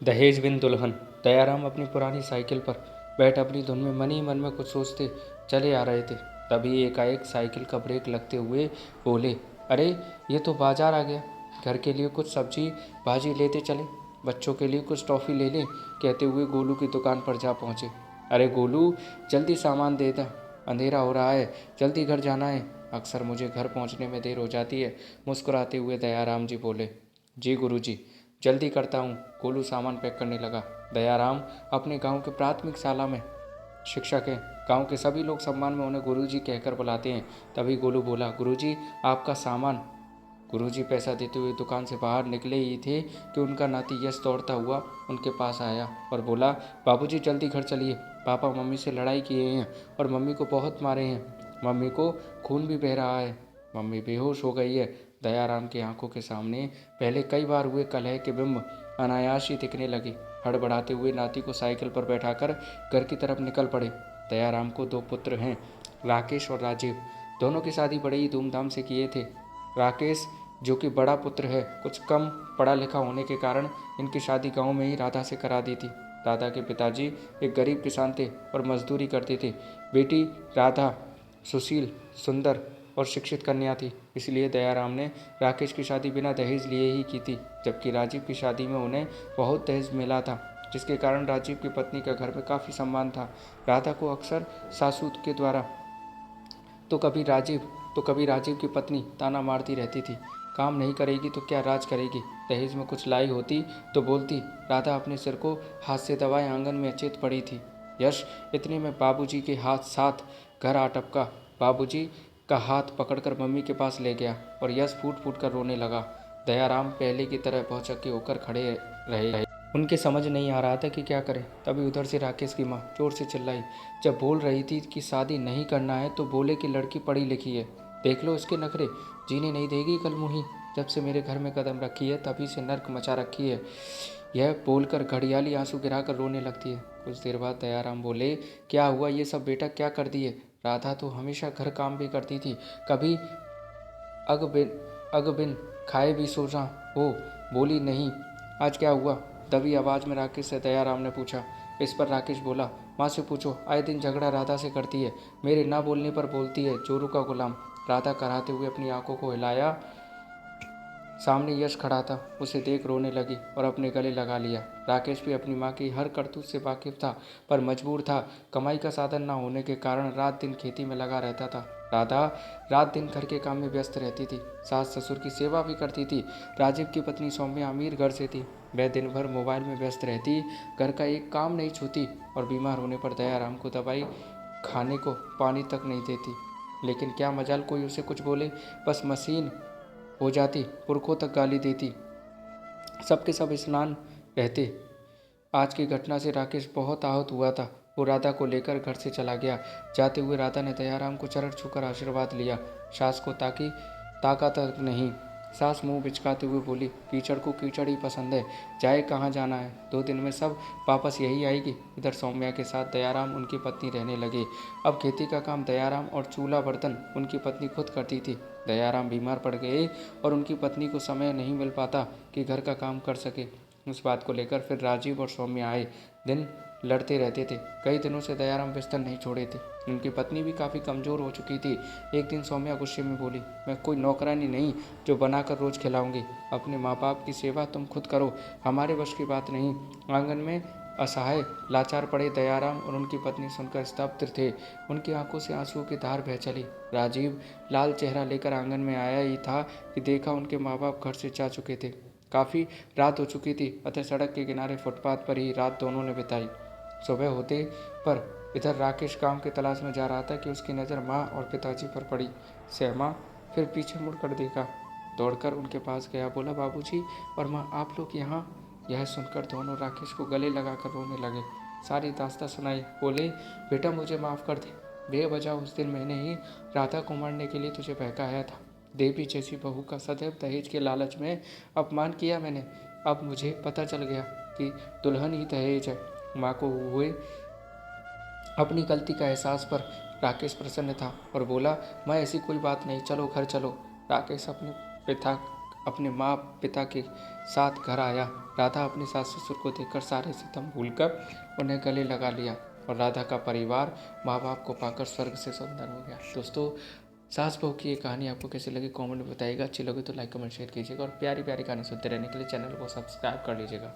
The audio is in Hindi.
दहेज बिन दुल्हन। दयाराम अपनी पुरानी साइकिल पर बैठ अपनी धुन में मन ही मन में कुछ सोचते चले आ रहे थे। तभी एकाएक साइकिल का ब्रेक लगते हुए बोले, अरे ये तो बाजार आ गया। घर के लिए कुछ सब्जी भाजी लेते चले, बच्चों के लिए कुछ टॉफ़ी ले लें। कहते हुए गोलू की दुकान पर जा पहुँचे। अरे गोलू, जल्दी सामान दे दा, अंधेरा हो रहा है, जल्दी घर जाना है। अक्सर मुझे घर पहुँचने में देर हो जाती है, मुस्कुराते हुए दयाराम जी बोले। जी गुरुजी, जल्दी करता हूँ। गोलू सामान पैक करने लगा। दयाराम अपने गांव के प्राथमिक शाला में शिक्षक हैं। गांव के सभी लोग सम्मान में उन्हें गुरुजी कहकर बुलाते हैं। तभी गोलू बोला, गुरुजी आपका सामान। गुरुजी पैसा देते हुए दुकान से बाहर निकले ही थे कि उनका नाती यश दौड़ता हुआ उनके पास आया और बोला, बाबूजी जल्दी घर चलिए, पापा मम्मी से लड़ाई किए हैं और मम्मी को बहुत मारे हैं। मम्मी को खून भी बह रहा है, मम्मी बेहोश हो गई है। दयाराम की आंखों के सामने पहले कई बार हुए कलह के बिंब अनायास ही दिखने लगे। हड़बड़ाते हुए नाती को साइकिल पर बैठाकर घर की तरफ निकल पड़े। दयाराम को दो पुत्र हैं, राकेश और राजीव। दोनों की शादी बड़े ही धूमधाम से किए थे। राकेश, जो कि बड़ा पुत्र है, कुछ कम पढ़ा लिखा होने के कारण इनकी शादी गांव में ही राधा से करा दी थी। दादा के पिताजी एक गरीब किसान थे और मजदूरी करते थे। बेटी राधा सुशील, सुंदर और शिक्षित कन्या थी, इसलिए दयाराम ने राकेश की शादी बिना दहेज लिए ही की थी। जबकि राजीव की शादी में उन्हें बहुत दहेज मिला था, जिसके कारण राजीव की पत्नी का घर में काफ़ी सम्मान था। राधा को अक्सर सासू के द्वारा तो कभी राजीव की पत्नी ताना मारती रहती थी, काम नहीं करेगी तो क्या राज करेगी। दहेज में कुछ लाई होती तो बोलती। राधा अपने सिर को हाथ से दबाए आंगन में अचेत पड़ी थी। यश इतने में बाबूजी के हाथ साथ घर आ टपका। बाबूजी का हाथ पकड़कर मम्मी के पास ले गया और यश फूट फूट कर रोने लगा। दयाराम पहले की तरह भौचक्के होकर खड़े रहे। उनके समझ नहीं आ रहा था कि क्या करें। तभी उधर से राकेश की माँ जोर से चिल्लाई। जब बोल रही थी कि शादी नहीं करना है तो बोले कि लड़की पढ़ी लिखी है, देख लो इसके नखरे, जीने नहीं देगी कल मुही। जब से मेरे घर में कदम रखी है तभी से नर्क मचा रखी है। यह बोलकर घड़ियाली आंसू गिराकर रोने लगती है। कुछ देर बाद दयाराम बोले, क्या हुआ ये सब बेटा, क्या कर दिए? राधा तो हमेशा घर काम भी करती थी, कभी अग बिन खाए भी सो हो। बोली नहीं, आज क्या हुआ? दबी आवाज में राकेश से दयाराम ने पूछा। इस पर राकेश बोला, माँ से पूछो, आए दिन झगड़ा राधा से करती है, मेरे ना बोलने पर बोलती है, जोरू का गुलाम। राधा कराते हुए अपनी आंखों को हिलाया। सामने यश खड़ा था, उसे देख रोने लगी और अपने गले लगा लिया। राकेश भी अपनी माँ की हर करतूत से वाकिफ था, पर मजबूर था। कमाई का साधन न होने के कारण रात दिन खेती में लगा रहता था। राधा रात दिन घर के काम में व्यस्त रहती थी, सास ससुर की सेवा भी करती थी। राजीव की पत्नी सौम्या अमीर घर से थी, वह दिन भर मोबाइल में व्यस्त रहती, घर का एक काम नहीं छूती और बीमार होने पर दयाराम को दवाई खाने को पानी तक नहीं देती। लेकिन क्या मजाल कोई उसे कुछ बोले, बस मशीन हो जाती, पुरखों तक गाली देती, सबके सब स्नान रहते। आज की घटना से राकेश बहुत आहत हुआ था। वो राधा को लेकर घर से चला गया। जाते हुए राधा ने दयाराम को चरण छूकर आशीर्वाद लिया। सास को ताका तक नहीं। सास मुंह बिचकाते हुए बोली, कीचड़ को कीचड़ ही पसंद है, जाए कहाँ जाना है, 2 दिन में सब वापस यही आएगी। इधर सौम्या के साथ दयाराम उनकी पत्नी रहने लगे। अब खेती का काम दयाराम और चूल्हा बर्तन उनकी पत्नी खुद करती थी। दयाराम बीमार पड़ गए और उनकी पत्नी को समय नहीं मिल पाता कि घर का काम कर सके। उस बात को लेकर फिर राजीव और सौम्या आए दिन लड़ते रहते थे। कई दिनों से दयाराम बिस्तर नहीं छोड़े थे। उनकी पत्नी भी काफ़ी कमज़ोर हो चुकी थी। एक दिन सौम्या गुस्से में बोली, मैं कोई नौकरानी नहीं जो बनाकर रोज़ खिलाऊंगी। अपने माँ बाप की सेवा तुम खुद करो, हमारे वश की बात नहीं। आंगन में असहाय लाचार पड़े दयाराम और उनकी पत्नी सुनकर स्तब्ध थे। उनकी आंखों से आंसुओं की धार बह चली। राजीव लाल चेहरा लेकर आंगन में आया ही था कि देखा उनके माँ बाप घर से जा चुके थे। काफ़ी रात हो चुकी थी, अतः सड़क के किनारे फुटपाथ पर ही रात दोनों ने बिताई। सुबह होते पर इधर राकेश काम की तलाश में जा रहा था कि उसकी नज़र माँ और पिताजी पर पड़ी। सहमा फिर पीछे मुड़कर देखा, दौड़कर उनके पास गया, बोला, बाबूजी और माँ आप लोग यहाँ? यह सुनकर दोनों राकेश को गले लगाकर रोने लगे। सारी दास्तां सुनाई। बोले, बेटा मुझे माफ़ कर दे, बेवजह उस दिन मैंने ही राधा को मारने के लिए तुझे बहकाया था। देवी जैसी बहू का सदैव दहेज के लालच में अपमान किया मैंने। अब मुझे पता चल गया कि दुल्हन ही दहेज है। माँ को हुए अपनी गलती का एहसास पर राकेश प्रसन्न था और बोला, मैं ऐसी कोई बात नहीं, चलो घर चलो। राकेश अपने पिता अपने माँ पिता के साथ घर आया। राधा अपने सास ससुर को देखकर सारे सितम भूलकर उन्हें गले लगा लिया और राधा का परिवार माँ बाप को पाकर स्वर्ग से सुंदर हो गया। दोस्तों, सास बहू की ये कहानी आपको कैसी लगी कमेंट में बताइएगा। अच्छी लगे तो लाइक कमेंट शेयर कीजिएगा और प्यारी प्यारी कहानी सुनते रहने के लिए चैनल को सब्सक्राइब कर लीजिएगा।